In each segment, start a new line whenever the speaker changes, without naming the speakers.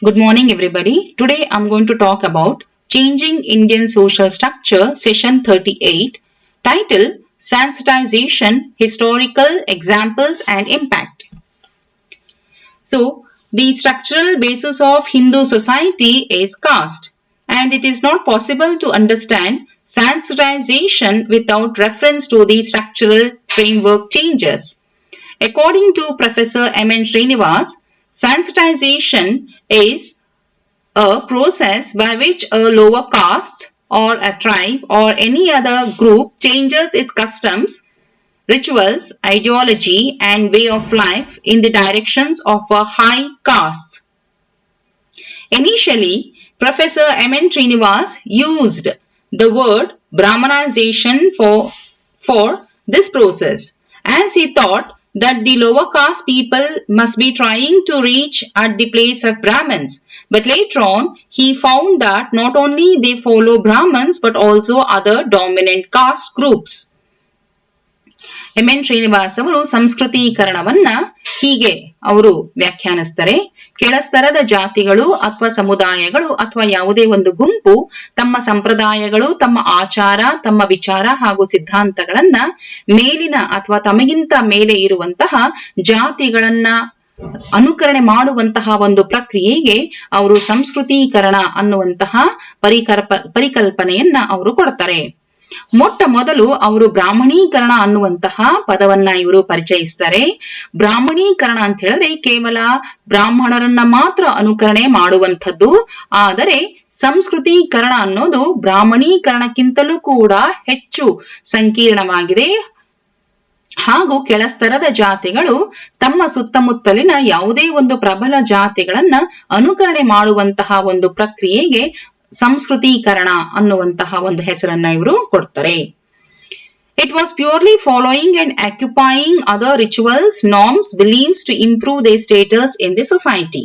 Good morning, everybody. Today I'm going to talk about Changing Indian Social Structure, Session 38, title Sensitization, Historical Examples and Impact. So, the structural basis of Hindu society is caste, and it is not possible to understand sensitization without reference to the structural framework changes. According to Professor M.N. Srinivas, sensitization is a process by which a lower caste or a tribe or any other group changes its customs, rituals, ideology, and way of life in the directions of a high caste. Initially, Professor M.N. Srinivas used the word Brahmanization for this process, as he thought that the lower caste people must be trying to reach at the place of Brahmins. But later on, he found that not only they follow Brahmins but also other dominant caste groups. M.N.. Srinivas ಅವರು ಸಂಸ್ಕೃತೀಕರಣವನ್ನ ಹೀಗೆ ಅವರು ವ್ಯಾಖ್ಯಾನಿಸ್ತಾರೆ. ಕೆಳಸ್ತರದ ಜಾತಿಗಳು ಅಥವಾ ಸಮುದಾಯಗಳು ಅಥವಾ ಯಾವುದೇ ಒಂದು ಗುಂಪು ತಮ್ಮ ಸಂಪ್ರದಾಯಗಳು, ತಮ್ಮ ಆಚಾರ, ತಮ್ಮ ವಿಚಾರ ಹಾಗೂ ಸಿದ್ಧಾಂತಗಳನ್ನ ಮೇಲಿನ ಅಥವಾ ತಮಗಿಂತ ಮೇಲೆ ಇರುವಂತಹ ಜಾತಿಗಳನ್ನ ಅನುಕರಣೆ ಮಾಡುವಂತಹ ಒಂದು ಪ್ರಕ್ರಿಯೆಗೆ ಅವರು ಸಂಸ್ಕೃತೀಕರಣ ಅನ್ನುವಂತಹ ಪರಿಕಲ್ಪನೆಯನ್ನ ಅವರು ಕೊಡ್ತಾರೆ. ಮೊಟ್ಟ ಮೊದಲು ಅವರು ಬ್ರಾಹ್ಮಣೀಕರಣ ಅನ್ನುವಂತಹ ಪದವನ್ನ ಇವರು ಪರಿಚಯಿಸ್ತಾರೆ. ಬ್ರಾಹ್ಮಣೀಕರಣ ಅಂತ ಹೇಳಿದ್ರೆ ಕೇವಲ ಬ್ರಾಹ್ಮಣರನ್ನ ಮಾತ್ರ ಅನುಕರಣೆ ಮಾಡುವಂಥದ್ದು. ಆದರೆ ಸಂಸ್ಕೃತೀಕರಣ ಅನ್ನೋದು ಬ್ರಾಹ್ಮಣೀಕರಣಕ್ಕಿಂತಲೂ ಕೂಡ ಹೆಚ್ಚು ಸಂಕೀರ್ಣವಾಗಿದೆ. ಹಾಗೂ ಕೆಳಸ್ತರದ ಜಾತಿಗಳು ತಮ್ಮ ಸುತ್ತಮುತ್ತಲಿನ ಯಾವುದೇ ಒಂದು ಪ್ರಬಲ ಜಾತಿಗಳನ್ನ ಅನುಕರಣೆ ಮಾಡುವಂತಹ ಒಂದು ಪ್ರಕ್ರಿಯೆಗೆ ಸಂಸ್ಕೃತೀಕರಣ ಅನ್ನುವಂತಹ ಒಂದು ಹೆಸರನ್ನ ಇವರು ಕೊಡ್ತಾರೆ. It was purely following and occupying other rituals, norms, beliefs to improve their status in the society.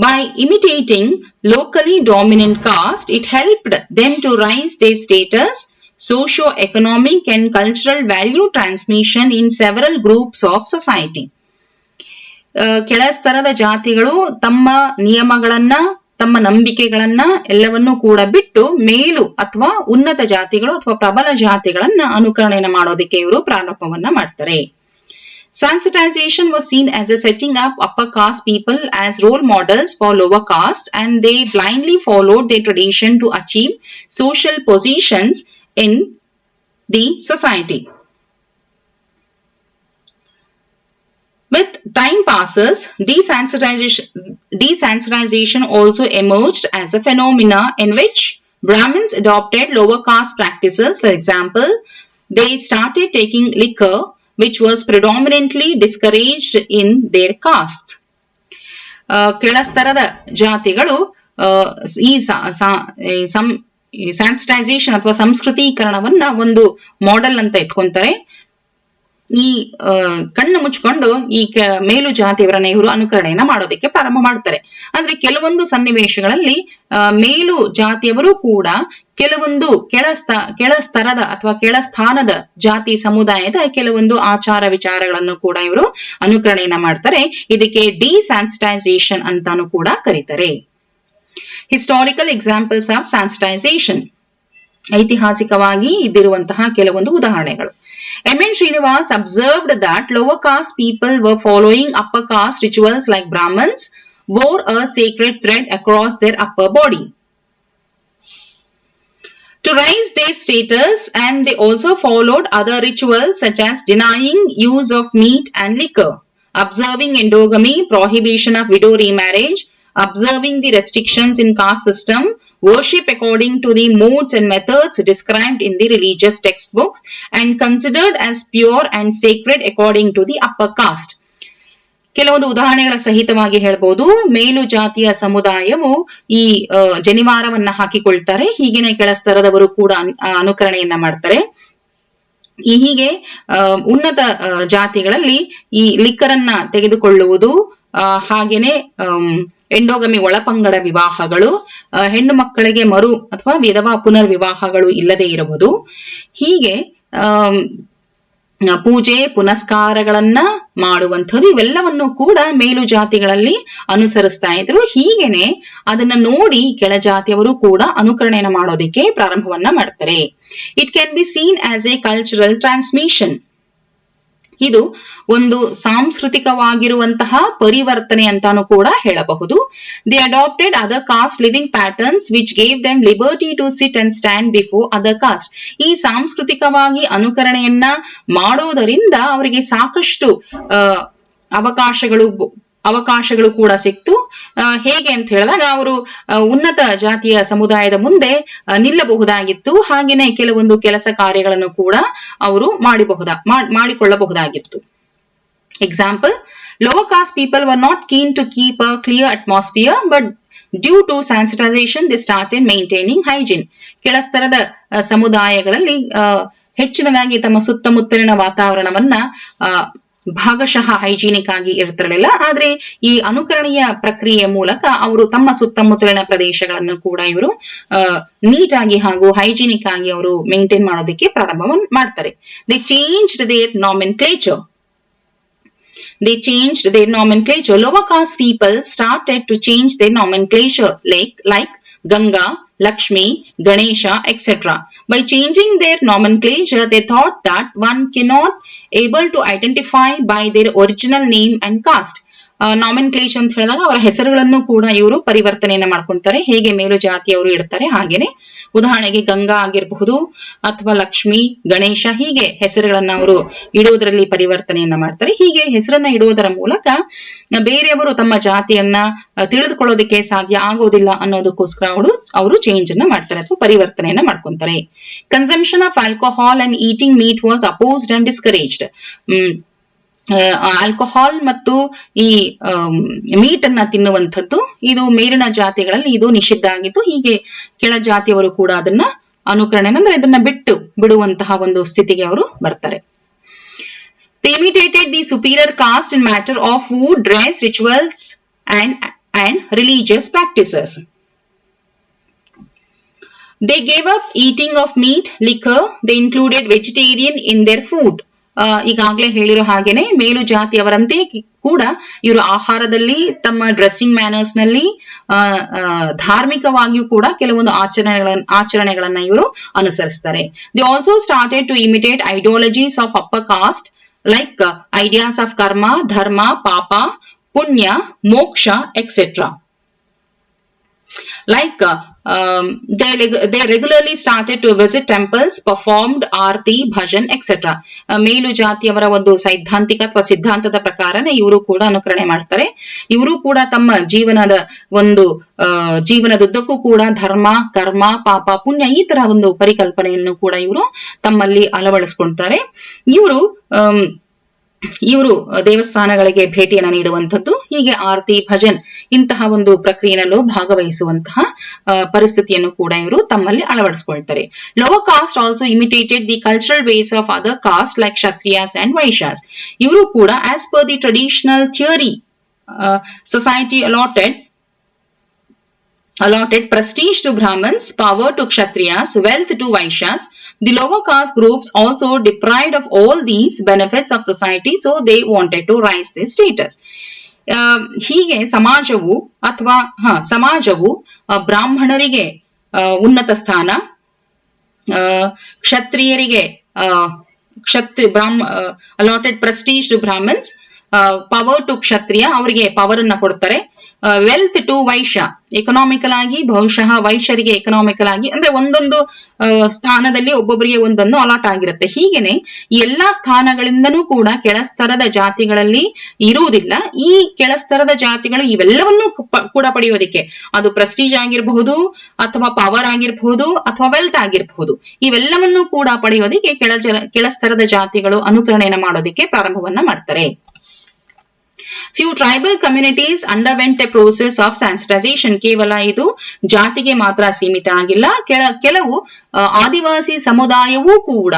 By imitating locally dominant caste, it helped them to rise their status, socio-economic and cultural value transmission in several groups of society. ಕೆಳಸ್ತರದ ಜಾತಿಗಳು ತಮ್ಮ ನಿಯಮಗಳನ್ನ, ತಮ್ಮ ನಂಬಿಕೆಗಳನ್ನ ಎಲ್ಲವನ್ನೂ ಕೂಡ ಬಿಟ್ಟು ಮೇಲು ಅಥವಾ ಉನ್ನತ ಜಾತಿಗಳು ಅಥವಾ ಪ್ರಬಲ ಜಾತಿಗಳನ್ನ ಅನುಕರಣೆ ಮಾಡೋದಕ್ಕೆ ಇವರು ಪ್ರಾರಂಭವನ್ನ ಮಾಡ್ತಾರೆ. Sensitization was seen as a setting up upper caste people as role models for lower caste, and they blindly followed their tradition to achieve social positions in the society. With time passes, desensitization also emerged as a phenomena in which Brahmins adopted lower caste practices. For example, they started taking liquor, which was predominantly discouraged in their caste. ಕೆಳಸ್ತರದ ಜಾತಿಗಳು ಈ sensitisation ಅಥವಾ ಸಂಸ್ಕೃತೀಕರಣವನ್ನ ಒಂದು model ಅಂತ ಇಟ್ಕೊಂತಾರೆ. ಈ ಕಣ್ಣು ಮುಚ್ಕೊಂಡು ಈ ಮೇಲು ಜಾತಿಯವರನ್ನ ಇವರು ಅನುಕರಣೆಯನ್ನ ಮಾಡೋದಕ್ಕೆ ಪ್ರಾರಂಭ ಮಾಡ್ತಾರೆ. ಅಂದ್ರೆ ಕೆಲವೊಂದು ಸನ್ನಿವೇಶಗಳಲ್ಲಿ ಮೇಲು ಜಾತಿಯವರು ಕೂಡ ಕೆಲವೊಂದು ಕೆಳಸ್ತರದ ಅಥವಾ ಕೆಳಸ್ಥಾನದ ಜಾತಿ ಸಮುದಾಯದ ಕೆಲವೊಂದು ಆಚಾರ ವಿಚಾರಗಳನ್ನು ಕೂಡ ಇವರು ಅನುಕರಣೆಯನ್ನ ಮಾಡ್ತಾರೆ. ಇದಕ್ಕೆ ಡಿಸೆನ್ಸಿಟೈಸೇಷನ್ ಅಂತಾನು ಕೂಡ ಕರೀತಾರೆ. ಹಿಸ್ಟಾರಿಕಲ್ ಎಕ್ಸಾಂಪಲ್ಸ್ ಆಫ್ ಸೆನ್ಸಿಟೈಸೇಷನ್, ಐತಿಹಾಸಿಕವಾಗಿ ಇದ್ದಿರುವಂತಹ ಕೆಲವೊಂದು ಉದಾಹರಣೆಗಳು. M.N. Srinivas observed that lower caste people were following upper caste rituals like Brahmins wore a sacred thread across their upper body to raise their status, and they also followed other rituals such as denying use of meat and liquor, observing endogamy, prohibition of widow remarriage, observing the restrictions in caste system, worship according to the modes and methods described in the religious textbooks, and considered as pure and sacred according to the upper caste. ಕೆಲವೊಂದು ಉದಾಹರಣೆಗಳ ಸಹಿತವಾಗಿ ಹೇಳ್ಬೋದು. ಮೇಲು ಜಾತಿಯ ಸಮುದಾಯವು ಈ ಜನಿವಾರವನ್ನ ಹಾಕಿಕೊಳ್ತಾರೆ. ಹೀಗೇನೆ ಕೆಳಸ್ತರದವರು ಕೂಡ ಅನುಕರಣೆಯನ್ನ ಮಾಡ್ತಾರೆ. ಹೀಗೆ ಉನ್ನತ ಜಾತಿಗಳಲ್ಲಿ ಈ ಲಿಕ್ಕರನ್ನ ತೆಗೆದುಕೊಳ್ಳುವುದು, ಹಾಗೇನೆ ಎಂಡೋಗಮಿ ಒಳಪಂಗಡ ವಿವಾಹಗಳು, ಹೆಣ್ಣು ಮಕ್ಕಳಿಗೆ ಮರು ಅಥವಾ ವಿಧವಾ ಪುನರ್ ವಿವಾಹಗಳು ಇಲ್ಲದೆ ಇರುವುದು, ಹೀಗೆ ಪೂಜೆ ಪುನಸ್ಕಾರಗಳನ್ನ ಮಾಡುವಂಥದ್ದು ಇವೆಲ್ಲವನ್ನು ಕೂಡ ಮೇಲು ಜಾತಿಗಳಲ್ಲಿ ಅನುಸರಿಸ್ತಾ ಇದ್ರು. ಹೀಗೇನೆ ಅದನ್ನ ನೋಡಿ ಕೆಳಜಾತಿಯವರು ಕೂಡ ಅನುಕರಣೆಯನ್ನು ಮಾಡೋದಿಕ್ಕೆ ಪ್ರಾರಂಭವನ್ನ ಮಾಡ್ತಾರೆ. It can be seen as a cultural transmission. ಇದು ಒಂದು ಸಾಂಸ್ಕೃತಿಕವಾಗಿರುವಂತಹ ಪರಿವರ್ತನೆ ಅಂತಾನು ಕೂಡ ಹೇಳಬಹುದು. They adapted other caste living patterns which gave them liberty to sit and stand before other caste. ಈ ಸಾಂಸ್ಕೃತಿಕವಾಗಿ ಅನುಕರಣೆಯನ್ನ ಮಾಡೋದರಿಂದ ಅವರಿಗೆ ಸಾಕಷ್ಟು ಅವಕಾಶಗಳು ಕೂಡ ಸಿಕ್ತು. ಹೇಗೆ ಅಂತ ಹೇಳಿದಾಗ ಅವರು ಉನ್ನತ ಜಾತಿಯ ಸಮುದಾಯದ ಮುಂದೆ ನಿಲ್ಲಬಹುದಾಗಿತ್ತು. ಹಾಗೇನೆ ಕೆಲವೊಂದು ಕೆಲಸ ಕಾರ್ಯಗಳನ್ನು ಕೂಡ ಅವರು ಮಾಡಿಕೊಳ್ಳಬಹುದಾಗಿತ್ತು. Example, lower caste people were not keen to keep a clear atmosphere, but due to sensitization they started maintaining hygiene. ಕೆಳಸ್ತರದ ಸಮುದಾಯಗಳಲ್ಲಿ ಹೆಚ್ಚಿನದಾಗಿ ತಮ್ಮ ಸುತ್ತಮುತ್ತಲಿನ ವಾತಾವರಣವನ್ನ ಭಾಗಶಃ ಹೈಜೀನಿಕ್ ಆಗಿ ಇರ್ತಿರಲಿಲ್ಲ. ಆದ್ರೆ ಈ ಅನುಕರಣೆಯ ಪ್ರಕ್ರಿಯೆಯ ಮೂಲಕ ಅವರು ತಮ್ಮ ಸುತ್ತಮುತ್ತಲಿನ ಪ್ರದೇಶಗಳನ್ನು ಕೂಡ ಇವರು ನೀಟಾಗಿ ಹಾಗೂ ಹೈಜೀನಿಕ್ ಆಗಿ ಅವರು ಮೇಂಟೈನ್ ಮಾಡೋದಕ್ಕೆ ಪ್ರಾರಂಭವನ್ನು ಮಾಡ್ತಾರೆ. They changed their nomenclature. Lower caste people started to change their nomenclature like Ganga, Lakshmi, Ganesha, etc. By changing their nomenclature, they thought that one cannot able to identify by their original name and caste. ನಾಮೆನ್ಕ್ಲೇಚರ್ ಅಂತ ಹೇಳಿದಾಗ ಅವರ ಹೆಸರುಗಳನ್ನು ಕೂಡ ಇವರು ಪರಿವರ್ತನೆಯನ್ನ ಮಾಡ್ಕೊಂತಾರೆ. ಹೇಗೆ ಮೇಲು ಜಾತಿಯವರು ಇಡ್ತಾರೆ ಹಾಗೇನೆ. ಉದಾಹರಣೆಗೆ ಗಂಗಾ ಆಗಿರಬಹುದು ಅಥವಾ ಲಕ್ಷ್ಮಿ, ಗಣೇಶ, ಹೀಗೆ ಹೆಸರುಗಳನ್ನ ಅವರು ಇಡುವುದರಲ್ಲಿ ಪರಿವರ್ತನೆಯನ್ನ ಮಾಡ್ತಾರೆ. ಹೀಗೆ ಹೆಸರನ್ನ ಇಡುವುದರ ಮೂಲಕ ಬೇರೆಯವರು ತಮ್ಮ ಜಾತಿಯನ್ನ ತಿಳಿದುಕೊಳ್ಳೋದಕ್ಕೆ ಸಾಧ್ಯ ಆಗೋದಿಲ್ಲ ಅನ್ನೋದಕ್ಕೋಸ್ಕರ ಅವರು ಚೇಂಜ್ ಅನ್ನ ಮಾಡ್ತಾರೆ ಅಥವಾ ಪರಿವರ್ತನೆಯನ್ನ ಮಾಡ್ಕೊಂತಾರೆ. Consumption of alcohol and eating meet was opposed and discouraged. Alcohol ಮತ್ತು ಈ ಮೀಟ್ ಅನ್ನ ತಿನ್ನುವಂಥದ್ದು ಇದು ಮೇಲಿನ ಜಾತಿಗಳಲ್ಲಿ ಇದು ನಿಷಿದ್ಧ ಆಗಿತ್ತು. ಹೀಗೆ ಕೆಳ ಜಾತಿಯವರು ಕೂಡ ಅದನ್ನ ಅನುಕರಣೆ ಅಂದ್ರೆ ಇದನ್ನ ಬಿಡುವಂತಹ ಒಂದು ಸ್ಥಿತಿಗೆ ಅವರು ಬರ್ತಾರೆ. They imitated the superior caste in matter of food, dress, rituals and religious practices. They gave up eating of meat, liquor. They included vegetarian in their food. ಈಗಾಗಲೇ ಹೇಳಿರೋ ಹಾಗೇನೆ ಮೇಲು ಜಾತಿಯವರಂತೆ ಕೂಡ ಇವರು ಆಹಾರದಲ್ಲಿ ತಮ್ಮ ಡ್ರೆಸ್ಸಿಂಗ್ ಮ್ಯಾನರ್ಸ್ ನಲ್ಲಿ ಧಾರ್ಮಿಕವಾಗಿಯೂ ಕೂಡ ಕೆಲವೊಂದು ಆಚರಣೆಗಳನ್ನ ಇವರು ಅನುಸರಿಸ್ತಾರೆ. They also started to imitate ideologies of upper caste like ideas of karma, dharma, papa, punya, moksha, etcetera. They regularly started to visit temples, performed aarti, bhajan, etc. ಮೇಲು ಜಾತಿಯವರ ಒಂದು ಸೈದ್ಧಾಂತಿಕ ಅಥವಾ ಸಿದ್ಧಾಂತದ ಪ್ರಕಾರನೇ ಇವರು ಕೂಡ ಅನುಕರಣೆ ಮಾಡ್ತಾರೆ. ಇವರು ಕೂಡ ತಮ್ಮ ಜೀವನದುದ್ದಕ್ಕೂ ಕೂಡ ಧರ್ಮ, ಕರ್ಮ, ಪಾಪ, ಪುಣ್ಯ ಈ ತರ ಒಂದು ಪರಿಕಲ್ಪನೆಯನ್ನು ಕೂಡ ಇವರು ತಮ್ಮಲ್ಲಿ ಅಳವಡಿಸ್ಕೊಳ್ತಾರೆ. ಇವರು ದೇವಸ್ಥಾನಗಳಿಗೆ ಭೇಟಿಯನ್ನ ನೀಡುವಂಥದ್ದು, ಹೀಗೆ ಆರತಿ, ಭಜನ್ ಇಂತಹ ಒಂದು ಪ್ರಕ್ರಿಯೆಯಲ್ಲೂ ಭಾಗವಹಿಸುವಂತಹ ಪರಿಸ್ಥಿತಿಯನ್ನು ಕೂಡ ಇವರು ತಮ್ಮಲ್ಲಿ ಅಳವಡಿಸಿಕೊಳ್ತಾರೆ. Lower caste also imitated the cultural ways of other caste like Kshatriyas and Vaishyas. ಇವರು ಕೂಡ as per the traditional theory society allotted prestige to Brahmins, power to Kshatriyas, wealth to Vaishyas. The lower caste groups also deprived of all these benefits of society, so they wanted to rise their status. ಹೀಗೆ ಸಮಾಜವು ಬ್ರಾಹ್ಮಣರಿಗೆ ಉನ್ನತ ಸ್ಥಾನ, ಕ್ಷತ್ರಿಯರಿಗೆ allotted prestige to Brahmins, power to Kshatriya, ಅವರಿಗೆ power ಅನ್ನ ಕೊಡ್ತಾರೆ. Wealth to Vaishya, economical ಆಗಿ ಬಹುಶಃ ವೈಶ್ಯರಿಗೆ ಎಕನಾಮಿಕಲ್ ಆಗಿ ಅಂದ್ರೆ ಒಂದೊಂದು ಸ್ಥಾನದಲ್ಲಿ ಒಬ್ಬೊಬ್ಬರಿಗೆ ಒಂದೊಂದು ಅಲಾಟ್ ಆಗಿರುತ್ತೆ. ಹೀಗೇನೆ ಎಲ್ಲಾ ಸ್ಥಾನಗಳಿಂದನೂ ಕೂಡ ಕೆಳಸ್ತರದ ಜಾತಿಗಳಲ್ಲಿ ಇರುವುದಿಲ್ಲ. ಈ ಕೆಳಸ್ತರದ ಜಾತಿಗಳು ಇವೆಲ್ಲವನ್ನೂ ಕೂಡ ಪಡೆಯೋದಿಕ್ಕೆ, ಅದು ಪ್ರೆಸ್ಟೀಜ್ ಆಗಿರಬಹುದು ಅಥವಾ ಪವರ್ ಆಗಿರಬಹುದು ಅಥವಾ ವೆಲ್ತ್ ಆಗಿರಬಹುದು, ಇವೆಲ್ಲವನ್ನೂ ಕೂಡ ಪಡೆಯೋದಿಕ್ಕೆ ಕೆಳಸ್ತರದ ಜಾತಿಗಳು ಅನುಕರಣೆಯನ್ನ ಮಾಡೋದಿಕ್ಕೆ ಪ್ರಾರಂಭವನ್ನ ಮಾಡ್ತಾರೆ. Few tribal communities underwent a process of sensitization. ಕೇವಲ ಇದು ಜಾತಿಗೆ ಮಾತ್ರ ಸೀಮಿತ ಆಗಿಲ್ಲ, ಕೆಲವು ಆದಿವಾಸಿ ಸಮುದಾಯವೂ ಕೂಡ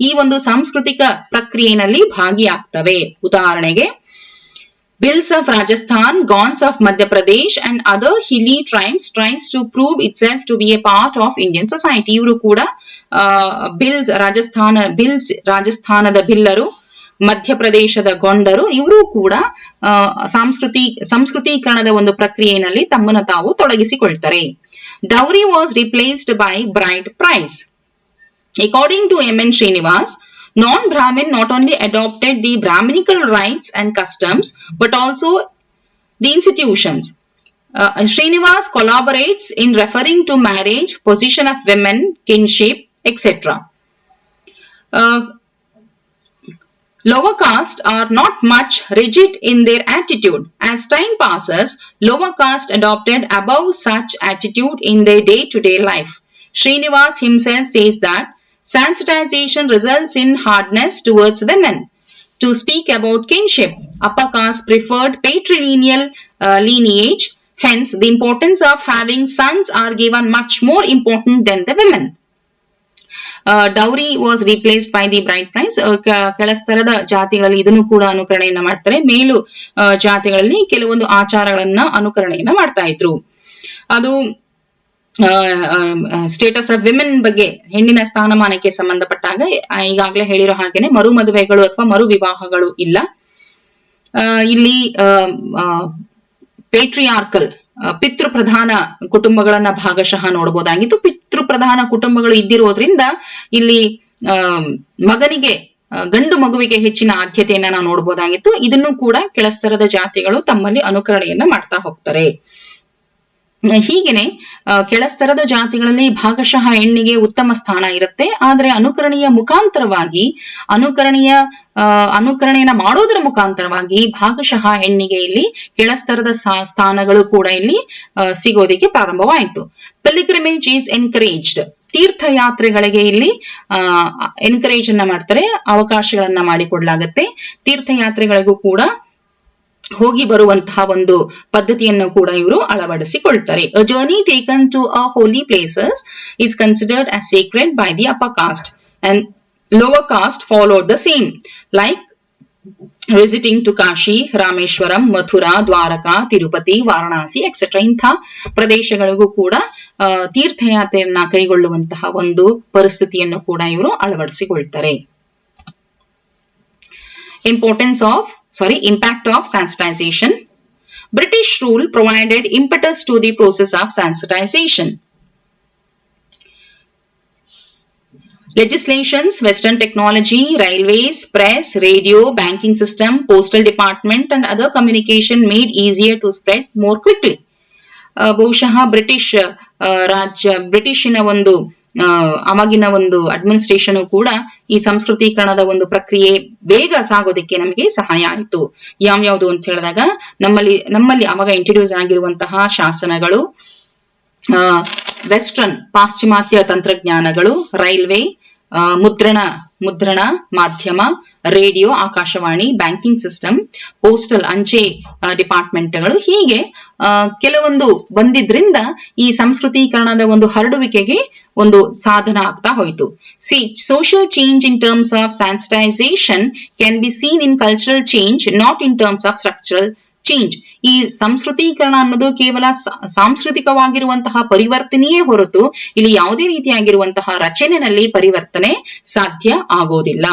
ಈ ಒಂದು ಸಾಂಸ್ಕೃತಿಕ ಪ್ರಕ್ರಿಯೆಯಲ್ಲಿ ಭಾಗಿಯಾಗ್ತವೆ. ಉದಾಹರಣೆಗೆ Bhils of Rajasthan, Gonds of Madhya Pradesh and other hilly tribes tries to prove itself to be a part of Indian society. ಇವರು ಕೂಡ ಬಿಲ್ಸ್ ರಾಜಸ್ಥಾನದ ಭಿಲ್ಲರು ಮಧ್ಯಪ್ರದೇಶದ ಗೊಂಡರು, ಇವರು ಕೂಡ ಸಂಸ್ಕೃತೀಕರಣದ ಒಂದು ಪ್ರಕ್ರಿಯೆಯಲ್ಲಿ ತಮ್ಮನ್ನು ತಾವು ತೊಡಗಿಸಿಕೊಳ್ತಾರೆ. Dowry was replaced by bride price. According to M.N. Srinivas, non-Brahmin not only adopted the Brahminical rites and customs but also the institutions. Srinivas collaborates in referring to marriage, position of women, kinship, etc. Lower caste are not much rigid in their attitude. As time passes, lower caste adopted above such attitude in their day-to-day life. Srinivas himself says that sensitization results in hardness towards women. To speak about kinship, upper caste preferred patrilineal lineage. Hence, the importance of having sons are given much more important than the women. Dowry was replaced by the bride price. ಕೆಳಸ್ತರದ ಜಾತಿಗಳಲ್ಲಿ ಇದನ್ನು ಕೂಡ ಅನುಕರಣೆಯನ್ನ ಮಾಡ್ತಾರೆ. ಮೇಲು ಜಾತಿಗಳಲ್ಲಿ ಕೆಲವೊಂದು ಆಚಾರಗಳನ್ನ ಅನುಕರಣೆಯನ್ನ ಮಾಡ್ತಾ ಇದ್ರು. ಅದು ಸ್ಟೇಟಸ್ ಆಫ್ ವಿಮೆನ್ ಬಗ್ಗೆ, ಹೆಣ್ಣಿನ ಸ್ಥಾನಮಾನಕ್ಕೆ ಸಂಬಂಧಪಟ್ಟಾಗ ಈಗಾಗಲೇ ಹೇಳಿರೋ ಹಾಗೇನೆ ಮರು ಮದುವೆಗಳು ಅಥವಾ ಮರು ವಿವಾಹಗಳು ಇಲ್ಲ. ಇಲ್ಲಿ ಪೇಟ್ರಿಯಾರ್ಕಲ್ ಪಿತೃಪ್ರಧಾನ ಕುಟುಂಬಗಳನ್ನ ಭಾಗಶಃ ನೋಡಬಹುದಾಗಿತ್ತು. ಪಿತೃಪ್ರಧಾನ ಕುಟುಂಬಗಳು ಇದ್ದಿರೋದ್ರಿಂದ ಇಲ್ಲಿ ಮಗನಿಗೆ, ಗಂಡು ಮಗುವಿಗೆ ಹೆಚ್ಚಿನ ಆದ್ಯತೆಯನ್ನ ನಾವು ನೋಡಬಹುದಾಗಿತ್ತು. ಇದನ್ನು ಕೂಡ ಕೆಳಸ್ತರದ ಜಾತಿಗಳು ತಮ್ಮಲ್ಲಿ ಅನುಕರಣೆಯನ್ನ ಮಾಡ್ತಾ ಹೋಗ್ತಾರೆ. ಹೀಗೇನೆ ಕೆಳಸ್ತರದ ಜಾತಿಗಳಲ್ಲಿ ಭಾಗಶಃ ಹೆಣ್ಣಿಗೆ ಉತ್ತಮ ಸ್ಥಾನ ಇರುತ್ತೆ. ಆದ್ರೆ ಅನುಕರಣೆಯ ಮುಖಾಂತರವಾಗಿ, ಅನುಕರಣೆಯನ್ನ ಮಾಡೋದರ ಮುಖಾಂತರವಾಗಿ ಭಾಗಶಃ ಹೆಣ್ಣಿಗೆ ಇಲ್ಲಿ ಕೆಳಸ್ತರದ ಸ್ಥಾನಗಳು ಕೂಡ ಇಲ್ಲಿ ಸಿಗೋದಿಕ್ಕೆ ಪ್ರಾರಂಭವಾಯಿತು. Pilgrimage is encouraged. ತೀರ್ಥಯಾತ್ರೆಗಳಿಗೆ ಇಲ್ಲಿ ಎನ್ಕರೇಜ್ ಅನ್ನ ಮಾಡ್ತಾರೆ, ಅವಕಾಶಗಳನ್ನ ಮಾಡಿಕೊಡ್ಲಾಗತ್ತೆ. ತೀರ್ಥಯಾತ್ರೆಗಳಿಗೂ ಕೂಡ ಹೋಗಿ ಬರುವಂತಹ ಒಂದು ಪದ್ಧತಿಯನ್ನು ಕೂಡ ಇವರು ಅಳವಡಿಸಿಕೊಳ್ತಾರೆ. A journey taken to a holy places is considered as sacred by the upper caste and lower caste followed the same, like visiting to Kashi, Rameshwaram, Mathura, Dwaraka, Tirupati, Varanasi, etc. ಇಂಥ ಪ್ರದೇಶಗಳಿಗೂ ಕೂಡ ತೀರ್ಥಯಾತ್ರೆಯನ್ನ ಕೈಗೊಳ್ಳುವಂತಹ ಒಂದು ಪರಿಸ್ಥಿತಿಯನ್ನು ಕೂಡ ಇವರು ಅಳವಡಿಸಿಕೊಳ್ತಾರೆ. Impact of sensitization. British rule provided impetus to the process of sensitization. Legislations, Western technology, railways, press, radio, banking system, postal department and other communication made easier to spread more quickly. ಬಹುಶಃ ಬ್ರಿಟಿಷಿನ ಒಂದು ಅವಾಗಿನ ಒಂದು administration ಕೂಡ ಈ ಸಂಸ್ಕೃತೀಕರಣದ ಒಂದು ಪ್ರಕ್ರಿಯೆ ಬೇಗ ಸಾಗೋದಕ್ಕೆ ನಮಗೆ ಸಹಾಯ ಆಯಿತು. ಯಾವ್ಯಾವುದು ಅಂತ ಹೇಳಿದಾಗ ನಮ್ಮಲ್ಲಿ ಅವಾಗ ಇಂಟ್ರೊಡ್ಯೂಸ್ ಆಗಿರುವಂತಹ ಶಾಸನಗಳು, ವೆಸ್ಟರ್ನ್ ಪಾಶ್ಚಿಮಾತ್ಯ ತಂತ್ರಜ್ಞಾನಗಳು, ರೈಲ್ವೆ, ಮುದ್ರಣ ಮಾಧ್ಯಮ, radio, Akashvani, banking system, postal ಅಂಚೆ ಡಿಪಾರ್ಟ್ಮೆಂಟ್ಗಳು, ಹೀಗೆ ಕೆಲವೊಂದು ಬಂದಿದ್ರಿಂದ ಈ ಸಂಸ್ಕೃತೀಕರಣದ ಒಂದು ಹರಡುವಿಕೆಗೆ ಒಂದು ಸಾಧನ ಆಗ್ತಾ ಹೋಯಿತು. Social change in terms of sensitization can be seen in cultural change, not in terms of structural change. ಈ ಸಂಸ್ಕೃತೀಕರಣ ಅನ್ನೋದು ಕೇವಲ ಸಾಂಸ್ಕೃತಿಕವಾಗಿರುವಂತಹ ಪರಿವರ್ತನೆಯೇ ಹೊರತು ಇಲ್ಲಿ ಯಾವುದೇ ರೀತಿಯಾಗಿರುವಂತಹ ರಚನೆಯಲ್ಲಿ ಪರಿವರ್ತನೆ ಸಾಧ್ಯ ಆಗೋದಿಲ್ಲ.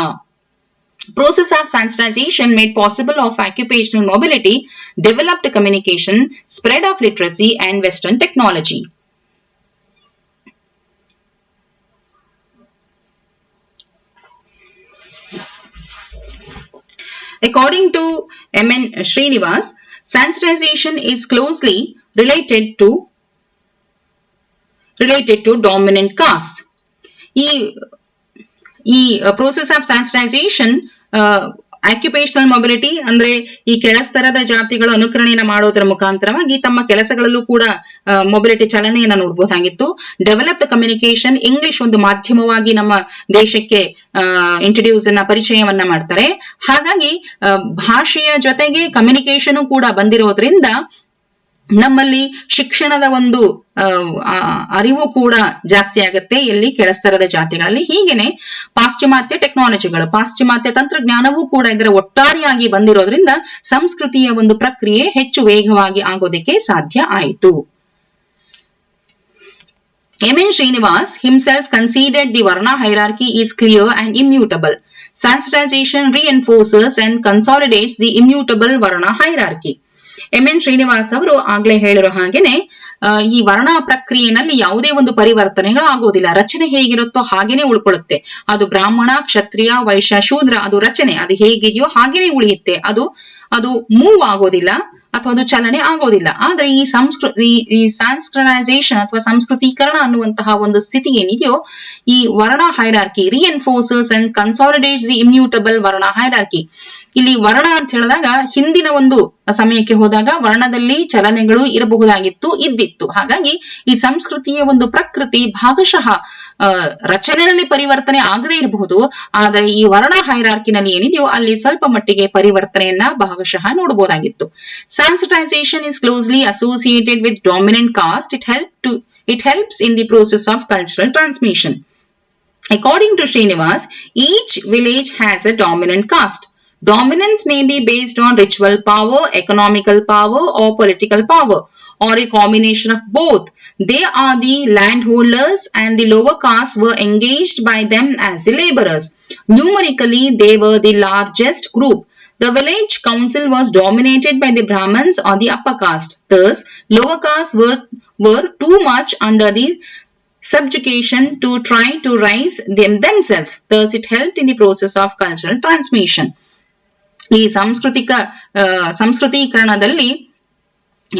Process of sensitization made possible of occupational mobility, developed communication, spread of literacy and Western technology. According to M.N. Srinivas, sensitization is closely related to dominant caste. ಈ process of sensitisation, occupational mobility ಅಂದ್ರೆ ಈ ಕೆಳಸ್ತರದ ಜಾತಿಗಳು ಅನುಕರಣೆಯನ್ನ ಮಾಡೋದರ ಮುಖಾಂತರವಾಗಿ ತಮ್ಮ ಕೆಲಸಗಳಲ್ಲೂ ಕೂಡ mobility ಚಲನೆಯನ್ನ ನೋಡಬಹುದಾಗಿತ್ತು. Developed communication, English ಒಂದು ಮಾಧ್ಯಮವಾಗಿ ನಮ್ಮ ದೇಶಕ್ಕೆ ಇಂಟ್ರೊಡ್ಯೂಸ್ ಪರಿಚಯವನ್ನ ಮಾಡ್ತಾರೆ. ಹಾಗಾಗಿ ಭಾಷೆಯ ಜೊತೆಗೆ ಕಮ್ಯುನಿಕೇಶನ್ ಕೂಡ ಬಂದಿರೋದ್ರಿಂದ ನಮ್ಮಲ್ಲಿ ಶಿಕ್ಷಣದ ಒಂದು ಅರಿವು ಕೂಡ ಜಾಸ್ತಿ ಆಗುತ್ತೆ ಎಲ್ಲಿ ಕೆಳಸ್ತರದ ಜಾತಿಗಳಲ್ಲಿ. ಹೀಗೇನೆ ಪಾಶ್ಚಿಮಾತ್ಯ ಟೆಕ್ನಾಲಜಿಗಳು, ಪಾಶ್ಚಿಮಾತ್ಯ ತಂತ್ರಜ್ಞಾನವೂ ಕೂಡ ಇದರ ಒಟ್ಟಾರೆಯಾಗಿ ಬಂದಿರೋದ್ರಿಂದ ಸಂಸ್ಕೃತಿಯ ಒಂದು ಪ್ರಕ್ರಿಯೆ ಹೆಚ್ಚು ವೇಗವಾಗಿ ಆಗೋದಕ್ಕೆ ಸಾಧ್ಯ ಆಯಿತು. M.N. Srinivas himself conceded the Varna hierarchy is clear and immutable. Sensitization reinforces and consolidates the immutable Varna hierarchy. N Srinivas ಅವರು ಆಗ್ಲೇ ಹೇಳಿರೋ ಹಾಗೇನೆ ಈ ವರ್ಣ ಪ್ರಕ್ರಿಯೆನಲ್ಲಿ ಯಾವುದೇ ಒಂದು ಪರಿವರ್ತನೆಗಳು ಆಗೋದಿಲ್ಲ. ರಚನೆ ಹೇಗಿರುತ್ತೋ ಹಾಗೇನೆ ಉಳ್ಕೊಳ್ಳುತ್ತೆ. ಅದು ಬ್ರಾಹ್ಮಣ, ಕ್ಷತ್ರಿಯ, ವೈಶ್ಯ, ಶೂದ್ರ, ಅದು ರಚನೆ ಅದು ಹೇಗಿದೆಯೋ ಹಾಗೇನೆ ಉಳಿಯುತ್ತೆ. ಅದು ಮೂವ್ ಆಗೋದಿಲ್ಲ ಅಥವಾ ಅದು ಚಲನೆ ಆಗೋದಿಲ್ಲ. ಆದ್ರೆ ಈ ಸಾನ್ಸ್ಕ್ರನೈಸೇಷನ್ ಅಥವಾ ಸಂಸ್ಕೃತೀಕರಣ ಅನ್ನುವಂತಹ ಒಂದು ಸ್ಥಿತಿ ಏನಿದೆಯೋ, ಈ ವರ್ಣ ಹೈರಾರ್ಕಿ ರಿಎನ್ಫೋರ್ಸಸ್ ಅಂಡ್ ಕನ್ಸಾಲಿಡೇಟ್ಸ್ ದಿ ಇಮ್ಯೂಟಬಲ್ ವರ್ಣ ಹೈರಾರ್ಕಿ. ಇಲ್ಲಿ ವರ್ಣ ಅಂತ ಹೇಳಿದಾಗ ಹಿಂದಿನ ಒಂದು ಸಮಯಕ್ಕೆ ಹೋದಾಗ ವರ್ಣದಲ್ಲಿ ಚಲನೆಗಳು ಇದ್ದಿತ್ತು. ಹಾಗಾಗಿ ಈ ಸಂಸ್ಕೃತಿಯ ಒಂದು ಪ್ರಕೃತಿ ಭಾಗಶಃ ರಚನೆಯಲ್ಲಿ ಪರಿವರ್ತನೆ ಆಗದೇ ಇರಬಹುದು. ಆದರೆ ಈ ವರ್ಣ ಹೈರಾರ್ಕಿನಲ್ಲಿ ಏನಿದೆಯೋ ಅಲ್ಲಿ ಸ್ವಲ್ಪ ಮಟ್ಟಿಗೆ ಪರಿವರ್ತನೆಯನ್ನ ಭಾಗಶಃ ನೋಡಬಹುದಾಗಿತ್ತು. Sensitization is closely associated with dominant caste. It helps in the process of cultural transmission. According to Srinivas, each village has a dominant caste. Dominance may be based on ritual power, economical power, or political power, or a combination of both. They are the landholders and the lower caste were engaged by them as the laborers. Numerically, they were the largest group. The village council was dominated by the Brahmins or the upper caste. Thus, lower castes were too much under the subjugation to try to rise themselves. Thus, it helped in the process of cultural transmission. ಈ ಸಂಸ್ಕೃತೀಕರಣದಲ್ಲಿ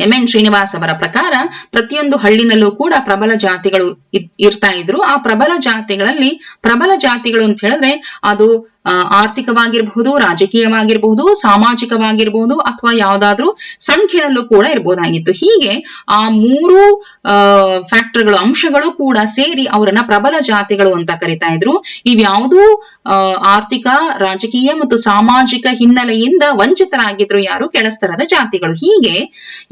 N Srinivas ಅವರ ಪ್ರಕಾರ ಪ್ರತಿಯೊಂದು ಹಳ್ಳಿನಲ್ಲೂ ಕೂಡ ಪ್ರಬಲ ಜಾತಿಗಳು ಇರ್ತಾ ಇದ್ರು. ಆ ಪ್ರಬಲ ಜಾತಿಗಳು ಅಂತ ಹೇಳಿದ್ರೆ ಅದು ಆರ್ಥಿಕವಾಗಿರಬಹುದು, ರಾಜಕೀಯವಾಗಿರಬಹುದು, ಸಾಮಾಜಿಕವಾಗಿರಬಹುದು, ಅಥವಾ ಯಾವುದಾದ್ರೂ ಸಂಖ್ಯೆಯಲ್ಲೂ ಕೂಡ ಇರಬಹುದಾಗಿತ್ತು. ಹೀಗೆ ಆ ಮೂರು ಫ್ಯಾಕ್ಟರ್ಗಳು ಅಂಶಗಳು ಕೂಡ ಸೇರಿ ಅವರನ್ನ ಪ್ರಬಲ ಜಾತಿಗಳು ಅಂತ ಕರಿತಾ ಇದ್ರು. ಇವ್ಯಾವುದೂ ಆರ್ಥಿಕ, ರಾಜಕೀಯ ಮತ್ತು ಸಾಮಾಜಿಕ ಹಿನ್ನೆಲೆಯಿಂದ ವಂಚಿತರಾಗಿದ್ರು ಯಾರು? ಕೆಳಸ್ತರದ ಜಾತಿಗಳು. ಹೀಗೆ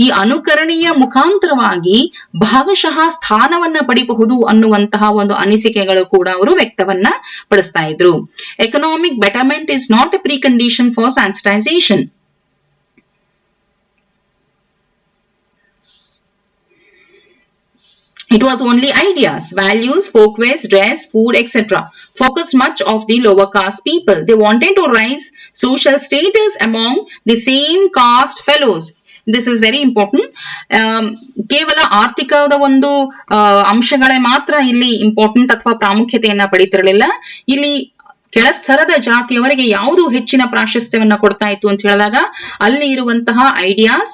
ಈ ಅನುಕರಣೆಯ ಮುಖಾಂತರವಾಗಿ ಭಾಗಶಃ ಸ್ಥಾನವನ್ನ ಪಡಿಬಹುದು ಅನ್ನುವಂತಹ ಒಂದು ಅನಿಸಿಕೆಗಳು ಕೂಡ ಅವರು ವ್ಯಕ್ತವನ್ನ ಪಡಿಸ್ತಾ ಇದ್ರು. Economic betterment is not a precondition for sensitization. It was only ideas, values, folkways, dress, food, etc. focused much of the lower caste people. They wanted to rise social status among the same caste fellows. This is very important. ಕೇವಲ ಆರ್ಥಿಕದ ಒಂದು ಅಂಶಗಳೇ ಮಾತ್ರ ಇಲ್ಲಿ important ಅಥವಾ ಪ್ರಾಮುಖ್ಯತೆಯನ್ನ ಪಡೀತಿರಲಿಲ್ಲ. ಇಲ್ಲಿ ಕೆಳಸ್ತರದ ಜಾತಿಯವರಿಗೆ ಯಾವುದು ಹೆಚ್ಚಿನ ಪ್ರಾಶಸ್ತ್ಯವನ್ನ ಕೊಡ್ತಾ ಇತ್ತು ಅಂತ ಹೇಳಿದಾಗ ಅಲ್ಲಿ ಇರುವಂತಹ ಐಡಿಯಾಸ್,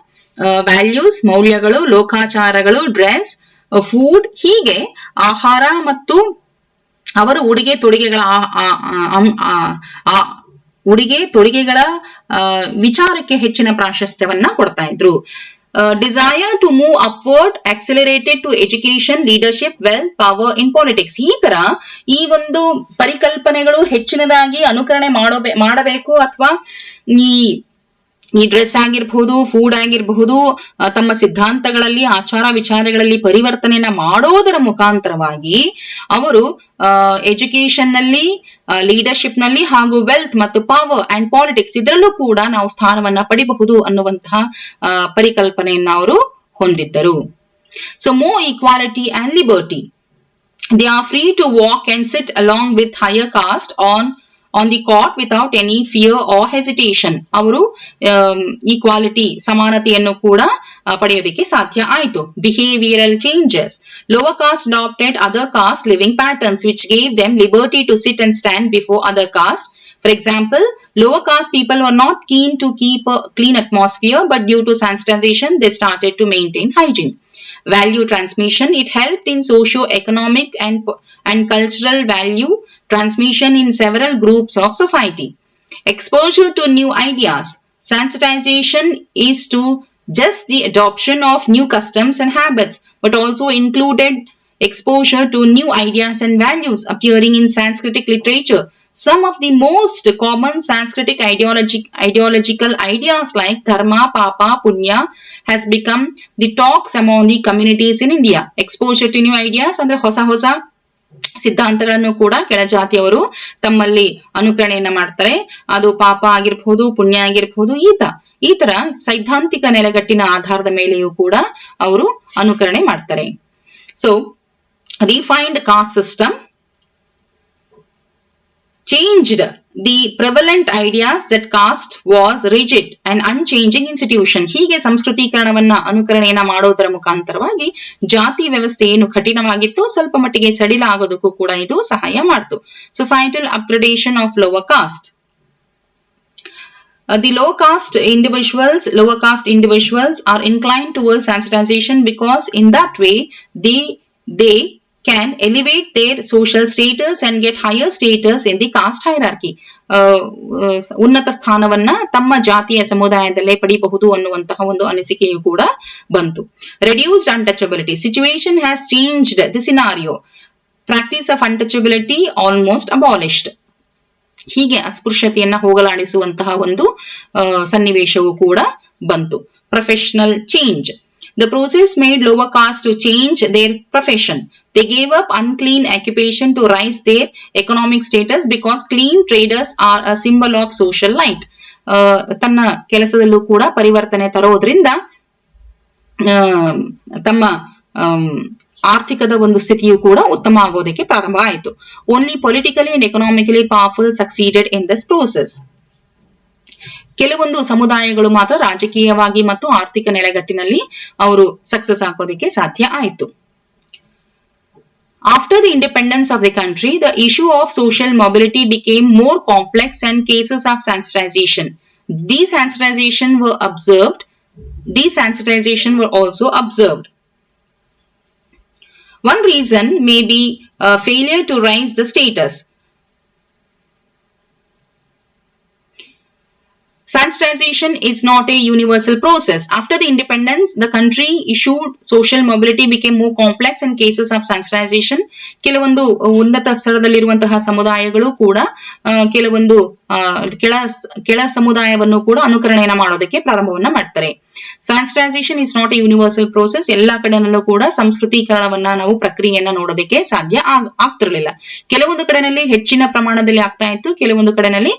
ವ್ಯಾಲ್ಯೂಸ್, ಮೌಲ್ಯಗಳು, ಲೋಕಾಚಾರಗಳು, ಡ್ರೆಸ್, ಫುಡ್, ಹೀಗೆ ಆಹಾರ ಮತ್ತು ಅವರ ಉಡುಗೆ ತೊಡುಗೆಗಳ ವಿಚಾರಕ್ಕೆ ಹೆಚ್ಚಿನ ಪ್ರಾಶಸ್ತ್ಯವನ್ನ ಕೊಡ್ತಾ ಇದ್ರು. Desire to move upward accelerated to education, leadership, wealth, power in politics. ಈ ತರ ಈ ಒಂದು ಪರಿಕಲ್ಪನೆಗಳು ಹೆಚ್ಚಿನದಾಗಿ ಅನುಕರಣೆ ಮಾಡಬೇಕು ಅಥವಾ ಈ ಡ್ರೆಸ್ ಆಗಿರಬಹುದು, ಫುಡ್ ಆಗಿರಬಹುದು, ತಮ್ಮ ಸಿದ್ಧಾಂತಗಳಲ್ಲಿ, ಆಚಾರ ವಿಚಾರಗಳಲ್ಲಿ ಪರಿವರ್ತನೆಯನ್ನ ಮಾಡೋದರ ಮುಖಾಂತರವಾಗಿ ಅವರು ಎಜುಕೇಶನ್ ನಲ್ಲಿ, ಲೀಡರ್ಶಿಪ್ ನಲ್ಲಿ ಹಾಗೂ ವೆಲ್ತ್ ಮತ್ತು ಪವರ್ ಅಂಡ್ ಪಾಲಿಟಿಕ್ಸ್ ಇದರಲ್ಲೂ ಕೂಡ ನಾವು ಸ್ಥಾನವನ್ನ ಪಡಿಬಹುದು ಅನ್ನುವಂತಹ ಪರಿಕಲ್ಪನೆಯನ್ನ ಅವರು ಹೊಂದಿದ್ದರು. So more equality and liberty. They are free to walk and sit along with higher caste on the court without any fear or hesitation. ಅವರು ಈಕ್ವಾಲಿಟಿ, ಸಮಾನತೆಯನ್ನು ಕೂಡ ಪಡೆಯೋದಕ್ಕೆ ಸಾಧ್ಯ ಆಯಿತು. Behavioral changes. Lower caste adopted other caste living patterns which gave them liberty to sit and stand before other caste. For example, lower caste people were not keen to keep a clean atmosphere, but due to sensitization, they started to maintain hygiene. Value transmission. It helped in socio-economic and cultural value transmission in several groups of society. Exposure to new ideas. Sensitization is to just the adoption of new customs and habits, but also included exposure to new ideas and values appearing in Sanskritic literature. Some of the most common Sanskritic ideological ideas like dharma, papa, punya has become the talks among the communities in India. Exposure to new ideas ಅಂದ್ರೆ ಹೊಸ ಸಿದ್ಧಾಂತಗಳನ್ನು ಕೂಡ ಕೆಳಜಾತಿಯವರು ತಮ್ಮಲ್ಲಿ ಅನುಕರಣೆಯನ್ನ ಮಾಡ್ತಾರೆ. ಅದು ಪಾಪ ಆಗಿರಬಹುದು, ಪುಣ್ಯ ಆಗಿರಬಹುದು, ಈ ತರ ಸೈದ್ಧಾಂತಿಕ ನೆಲೆಗಟ್ಟಿನ ಆಧಾರದ ಮೇಲೆಯೂ ಕೂಡ ಅವರು ಅನುಕರಣೆ ಮಾಡ್ತಾರೆ. So refined caste system. changed the prevalent ideas that caste was rigid and unchanging institution. ಹೀಗೆ ಸಂಸ್ಕೃತೀಕರಣವನ್ನ ಅನುಕರಣೆಯನ್ನ ಮಾಡೋದರ ಮುಖಾಂತರವಾಗಿ ಜಾತಿ ವ್ಯವಸ್ಥೆ ಏನು ಕಠಿಣವಾಗಿತ್ತು ಸ್ವಲ್ಪ ಮಟ್ಟಿಗೆ ಸಡಿಲ ಆಗೋದಕ್ಕೂ ಕೂಡ ಇದು ಸಹಾಯ ಮಾಡ್ತು. Societal upgradation of lower caste. The lower caste individuals are inclined towards sensitization because in that way they can elevate their social status and get higher status in the caste hierarchy. ಉನ್ನತ ಸ್ಥಾನವನ್ನ ತಮ್ಮ ಜಾತಿಯ ಸಮುದಾಯದಲ್ಲೇ ಪಡೆಯಬಹುದು ಅನ್ನುವಂತಹ ಒಂದು ಅನಿಸಿಕೆಯೂ ಕೂಡ ಬಂತು. Reduced untouchability. Situation has changed the scenario. Practice of untouchability almost abolished. ಹೀಗೆ ಅಸ್ಪೃಶ್ಯತೆಯನ್ನ ಹೋಗಲಾಡಿಸುವಂತಹ ಒಂದು ಸನ್ನಿವೇಶವೂ ಕೂಡ ಬಂತು. Professional change. The process made lower caste to change their profession. They gave up unclean occupation to rise their economic status because clean traders are a symbol of social light. ತನ್ನ ಕೆಲಸದಲ್ಲೂ ಕೂಡ ಪರಿವರ್ತನೆ ತರೋದ್ರಿಂದ ತಮ್ಮ ಆರ್ಥಿಕದ ಒಂದು ಸ್ಥಿತಿಯು ಕೂಡ ಉತ್ತಮ ಆಗೋದಕ್ಕೆ ಪ್ರಾರಂಭ ಆಯಿತು. Only politically and economically powerful succeeded in this process. ಕೆಲವೊಂದು ಸಮುದಾಯಗಳು ಮಾತ್ರ ರಾಜಕೀಯವಾಗಿ ಮತ್ತು ಆರ್ಥಿಕ ನೆಲೆಗಟ್ಟಿನಲ್ಲಿ ಅವರು ಸಕ್ಸಸ್ ಆಗೋದಕ್ಕೆ ಸಾಧ್ಯ ಆಯಿತು. After the independence of the country, the issue of social mobility became more complex and cases of sensitization. Desensitization were also observed. One reason may be failure to raise the status. Sensitization is not a universal process. After the independence, the country issued social mobility became more complex in cases of sensitization. ಕೆಲವೊಂದು ಉನ್ನತ ಸ್ತರದಲ್ಲಿರುವಂತಹ ಸಮುದಾಯಗಳು ಕೂಡ ಕೆಲವೊಂದು ಕೆಳ ಸಮುದಾಯವನ್ನು ಕೂಡ ಅನುಕರಣೆಯನ್ನ ಮಾಡೋದಕ್ಕೆ ಪ್ರಾರಂಭವನ್ನ ಮಾಡ್ತಾರೆ. Sensitization is not a universal process. ಎಲ್ಲಾ ಕಡೆನಲ್ಲೂ ಕೂಡ ಸಂಸ್ಕೃತೀಕರಣವನ್ನ ನಾವು ಪ್ರಕ್ರಿಯೆಯನ್ನ ನೋಡೋದಕ್ಕೆ ಸಾಧ್ಯ ಆಗ್ತಿರ್ಲಿಲ್ಲ. ಕೆಲವೊಂದು ಕಡೆನಲ್ಲಿ ಹೆಚ್ಚಿನ ಪ್ರಮಾಣದಲ್ಲಿ ಆಗ್ತಾ ಇತ್ತು, ಕೆಲವೊಂದು ಕಡೆನಲ್ಲಿ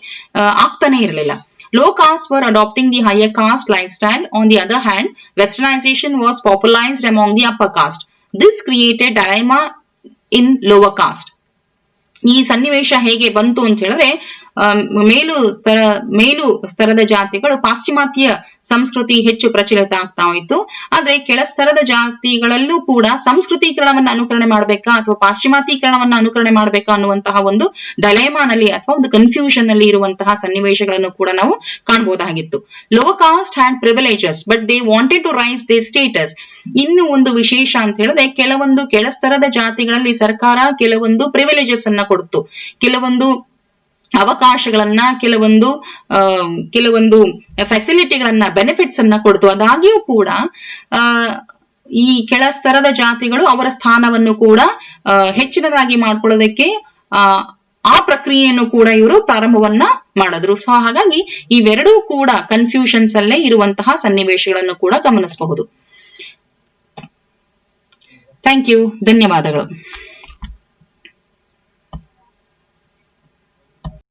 ಆಗ್ತಾನೆ ಇರಲಿಲ್ಲ. Low castes were adopting the higher caste lifestyle. On the other hand, westernization was popularized among the upper caste. This created dilemma in lower caste. ಈ ಸನ್ನಿವೇಶ ಹೇಗೆ ಬಂತು ಅಂತ ಹೇಳಿದ್ರೆ ಮೇಲು ಸ್ತರದ ಜಾತಿಗಳು ಪಾಶ್ಚಿಮಾತ್ಯ ಸಂಸ್ಕೃತಿ ಹೆಚ್ಚು ಪ್ರಚಲಿತ ಆಗ್ತಾ ಹೋಯಿತು. ಆದ್ರೆ ಕೆಳ ಸ್ತರದ ಜಾತಿಗಳಲ್ಲೂ ಕೂಡ ಸಂಸ್ಕೃತೀಕರಣವನ್ನ ಅನುಕರಣೆ ಮಾಡ್ಬೇಕಾ ಅಥವಾ ಪಾಶ್ಚಿಮಾತೀಕರಣವನ್ನ ಅನುಕರಣೆ ಮಾಡ್ಬೇಕಾ ಅನ್ನುವಂತಹ ಒಂದು ಡೈಲೆಮಾನಲ್ಲಿ ಅಥವಾ ಒಂದು ಕನ್ಫ್ಯೂಷನ್ ನಲ್ಲಿ ಇರುವಂತಹ ಸನ್ನಿವೇಶಗಳನ್ನು ಕೂಡ ನಾವು ಕಾಣಬಹುದಾಗಿತ್ತು. Lower caste had privileges but they wanted to rise their status. ಇನ್ನು ಒಂದು ವಿಶೇಷ ಅಂತ ಹೇಳಿದ್ರೆ ಕೆಲವೊಂದು ಕೆಳಸ್ತರದ ಜಾತಿಗಳಲ್ಲಿ ಸರ್ಕಾರ ಕೆಲವೊಂದು ಪ್ರಿವಿಲೇಜಸ್ ಅನ್ನ ಕೊಡ್ತು, ಕೆಲವೊಂದು ಅವಕಾಶಗಳನ್ನ, ಕೆಲವೊಂದು ಫೆಸಿಲಿಟಿಗಳನ್ನ, ಬೆನಿಫಿಟ್ಸ್ ಅನ್ನ ಕೊಡ್ತು. ಅದಾಗಿಯೂ ಕೂಡ ಈ ಕೆಳ ಸ್ತರದ ಜಾತಿಗಳು ಅವರ ಸ್ಥಾನವನ್ನು ಕೂಡ ಹೆಚ್ಚಿನದಾಗಿ ಮಾಡ್ಕೊಳ್ಳೋದಕ್ಕೆ ಆ ಪ್ರಕ್ರಿಯೆಯನ್ನು ಕೂಡ ಇವರು ಪ್ರಾರಂಭವನ್ನ ಮಾಡಿದ್ರು. ಸೊ ಹಾಗಾಗಿ ಇವೆರಡೂ ಕೂಡ ಕನ್ಫ್ಯೂಷನ್ಸ್ ಅಲ್ಲೇ ಇರುವಂತಹ ಸನ್ನಿವೇಶಗಳನ್ನು ಕೂಡ ಗಮನಿಸಬಹುದು. Thank you. ಧನ್ಯವಾದಗಳು.